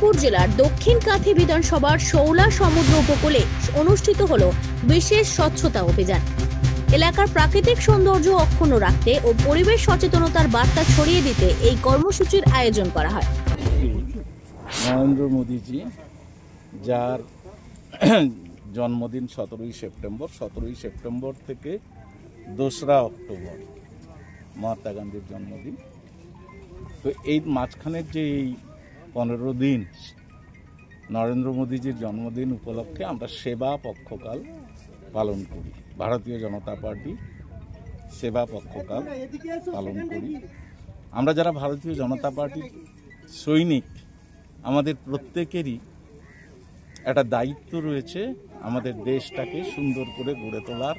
মেদিনীপুর জেলার দক্ষিণ কাঁথি বিধানসভার শৌলা সমুদ্র উপকূলে অনুষ্ঠিত হলো বিশেষ স্বচ্ছতা অভিযান। এলাকার প্রাকৃতিক সৌন্দর্য অক্ষুণ্ণ রাখতে ও পরিবেশ সচেতনতার বার্তা ছড়িয়ে দিতে এই কর্মসূচির আয়োজন করা হয়। নরেন্দ্র মোদীজি, যার জন্মদিন 17ই সেপ্টেম্বর থেকে 2রা অক্টোবর মহাত্মা গান্ধীর জন্মদিন। তো এই মাঝখানের যে এই 15 দিন নরেন্দ্র মোদীজির জন্মদিন উপলক্ষে আমরা সেবা পক্ষকাল পালন করি। ভারতীয় জনতা পার্টি সেবা পক্ষকাল পালন করি। আমরা যারা ভারতীয় জনতা পার্টির সৈনিক, আমাদের প্রত্যেকেরই একটা দায়িত্ব রয়েছে আমাদের দেশটাকে সুন্দর করে গড়ে তোলার,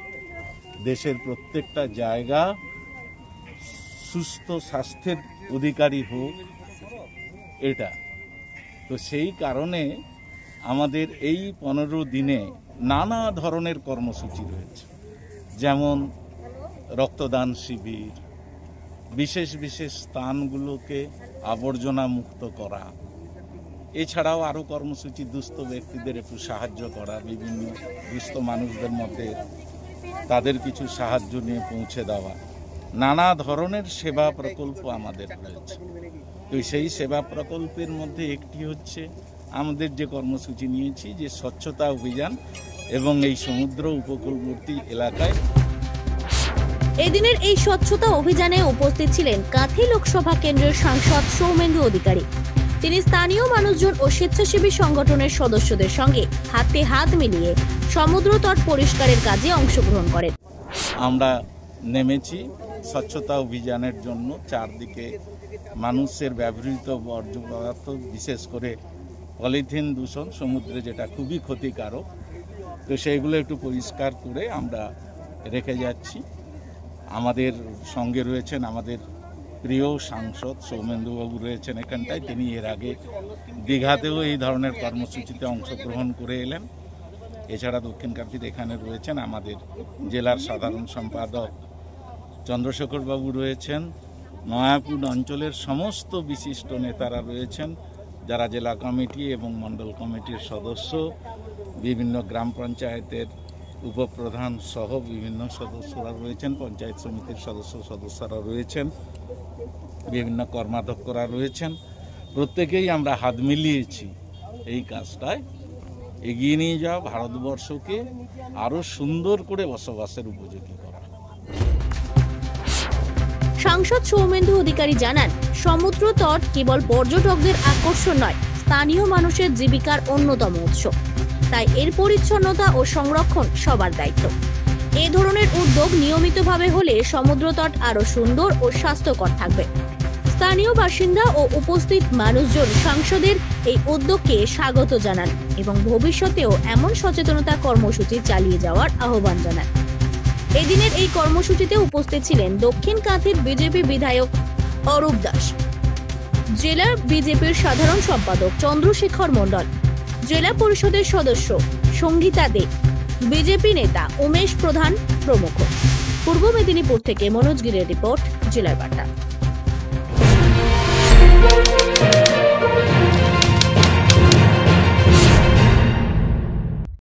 দেশের প্রত্যেকটা জায়গা সুস্থ স্বাস্থ্যের অধিকারী হোক, এটা তো সেই কারণে আমাদের এই 15 দিনে নানা ধরনের কর্মসূচি রয়েছে, যেমন রক্তদান শিবির, বিশেষ স্থানগুলোকে আবর্জনা মুক্ত করা, এছাড়াও আরও কর্মসূচি দুস্থ ব্যক্তিদের একটু সাহায্য করা, বিভিন্ন দুস্থ মানুষদের মধ্যে তাদের কিছু সাহায্য নিয়ে পৌঁছে দেওয়া, নানা ধরনের সেবা প্রকল্প আমাদের রয়েছে। তো সেই সেবা প্রকল্পের মধ্যে একটি হচ্ছে আমাদের যে কর্মসূচি নিয়েছি যে স্বচ্ছতা অভিযান, এবং এই সমুদ্র উপকূলবর্তী এলাকায় এদিনের এই স্বচ্ছতা অভিযানে উপস্থিত ছিলেন কাঁথি লোকসভা কেন্দ্রের সাংসদ সৌমেন্দু অধিকারী। তিনি স্থানীয় মানুষজন ও স্বেচ্ছাসেবী সংগঠনের সদস্যদের সঙ্গে হাতে হাত মিলিয়ে সমুদ্র তট পরিষ্কারের কাজে অংশগ্রহণ করেন। আমরা নেমেছি স্বচ্ছতা অভিযানের জন্য। চারদিকে মানুষের ব্যবহৃত বর্জ্য পদার্থ, বিশেষ করে পলিথিন দূষণ সমুদ্রে, যেটা খুবই ক্ষতিকারক, তো সেইগুলো একটু পরিষ্কার করে আমরা রেখে যাচ্ছি। আমাদের সঙ্গে রয়েছেন আমাদের প্রিয় সাংসদ সৌমেন্দুবাবু রয়েছেন এখানটায়। তিনি এর আগে দীঘাতেও এই ধরনের কর্মসূচিতে অংশগ্রহণ করে এলেন। এছাড়া দক্ষিণ কাঁথির এখানে রয়েছেন আমাদের জেলার সাধারণ সম্পাদক চন্দ্রশেখর বাবু রয়েছেন। নয়াপুর অঞ্চলের সমস্ত বিশিষ্ট নেতারা রয়েছেন, যারা জেলা কমিটি এবং মণ্ডল কমিটির সদস্য, বিভিন্ন গ্রাম পঞ্চায়েতের উপপ্রধান সহ বিভিন্ন সদস্যরা রয়েছেন, পঞ্চায়েত সমিতির সদস্যরা রয়েছেন, বিভিন্ন কর্মাধ্যক্ষরা রয়েছেন। প্রত্যেকেই আমরা হাত মিলিয়েছি এই কাজটায় এগিয়ে নিয়ে যাওয়া, ভারতবর্ষকে আরো সুন্দর করে বসবাসের উপযোগী করা। সাংসদ সৌমেন্দু অধিকারী জানান, সমুদ্র তট কেবল পর্যটকদের আকর্ষণ নয়, স্থানীয় মানুষের জীবিকার অন্যতম উৎস। তাই এর পরিচ্ছন্নতা ও সংরক্ষণ সবার দায়িত্ব। এই ধরনের উদ্যোগ নিয়মিতভাবে হলে সমুদ্র তট আরো সুন্দর ও স্বাস্থ্যকর থাকবে। স্থানীয় বাসিন্দা ও উপস্থিত মানুষজন সাংসদের এই উদ্যোগকে স্বাগত জানান এবং ভবিষ্যতেও এমন সচেতনতা কর্মসূচি চালিয়ে যাওয়ার আহ্বান জানান। এদিনের এই কর্মসূচিতে উপস্থিত ছিলেন দক্ষিণ কাঁথির বিজেপি বিধায়ক অরূপ দাস, জেলার বিজেপির সাধারণ সম্পাদক চন্দ্রশেখর মণ্ডল, জেলা পরিষদের সদস্য সঙ্গীতা দে, বিজেপি নেতা উমেশ প্রধান প্রমুখ। পূর্ব মেদিনীপুর থেকে মনোজ গিরের রিপোর্ট, জেলার বার্তা।